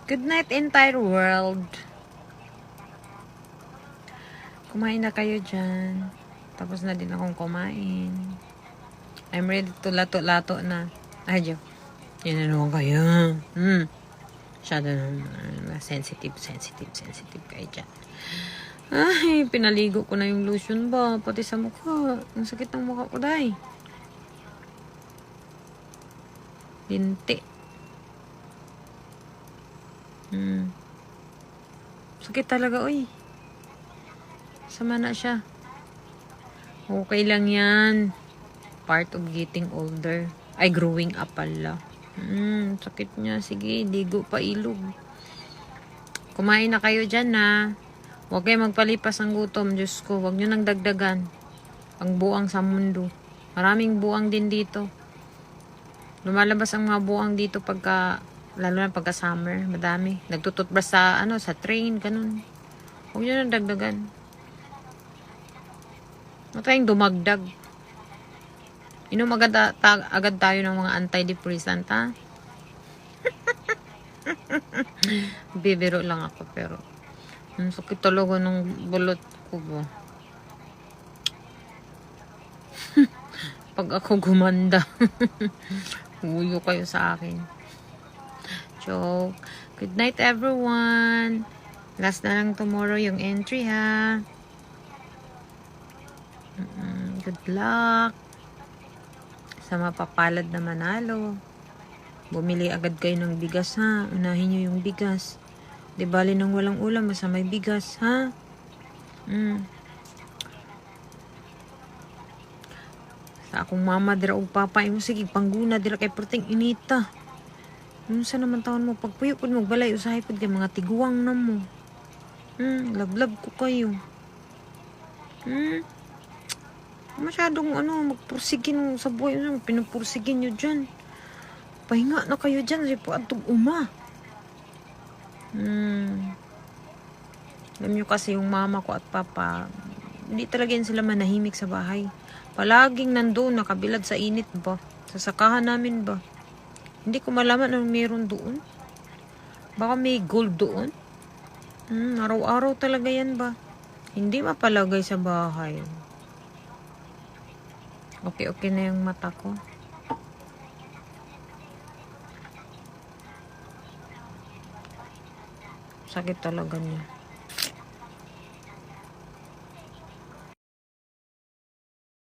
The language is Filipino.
Good night, entire world. Kumain na kayo dyan. Tapos na din akong kumain. I'm ready to lato-lato na. Ay, Diyo. Yan na naman kayo. Masyado naman. Sensitive kayo dyan. Ay, pinaligo ko na yung lotion ba? Pati sa mukha. Ang sakit ng mukha ko, day. Linti. Sakit talaga, uy. Sama na siya. Okay lang yan. Part of getting older. Ay, growing up pala. Sakit niya. Sige, ligo pa ilog. Kumain na kayo dyan, ha. Huwag kayo magpalipas ng gutom. Diyos ko, huwag nyo nang dagdagan. Ang buang sa mundo. Maraming buang din dito. Lumalabas ang mga buang dito pagka, lalo na pagka summer. Madami. Nagtututbrush sa, sa train, ganun. Huwag nyo nang dagdagan. Matayang dumagdag. Inom agad tayo ng mga antidepressant, ha? Bibiro lang ako, pero sakit talaga ng bulot ko ba. Pag ako gumanda. Huyo kayo sa akin. Joke. Good night, everyone. Last na lang tomorrow yung entry, ha? Good luck. Sa mapapalad na manalo. Bumili agad kayo ng bigas, ha? Unahin nyo yung bigas. Di bali nang walang ulam, basta may bigas, ha? Sa akong mama, dira o papa, mo sige, pangguna, dira kay perting inita. Sa naman taon mo, pagpuyo po magbalay, usahay po kay mga tiguang na mo. Lablab ko kayo. Masyadong magpursigin sa buhay. Pinupursigin nyo dyan. Pahinga na kayo dyan. Kasi po atong uma. Alam nyo kasi yung mama ko at papa, hindi talaga yan sila manahimik sa bahay. Palaging nandoon, nakabilad sa init ba? Sa sakahan namin ba? Hindi ko malaman anong meron doon. Baka may gold doon. Araw-araw talaga yan ba? Hindi mapalagay sa bahay. Okay na yung mata ko. Sakit talaga niya.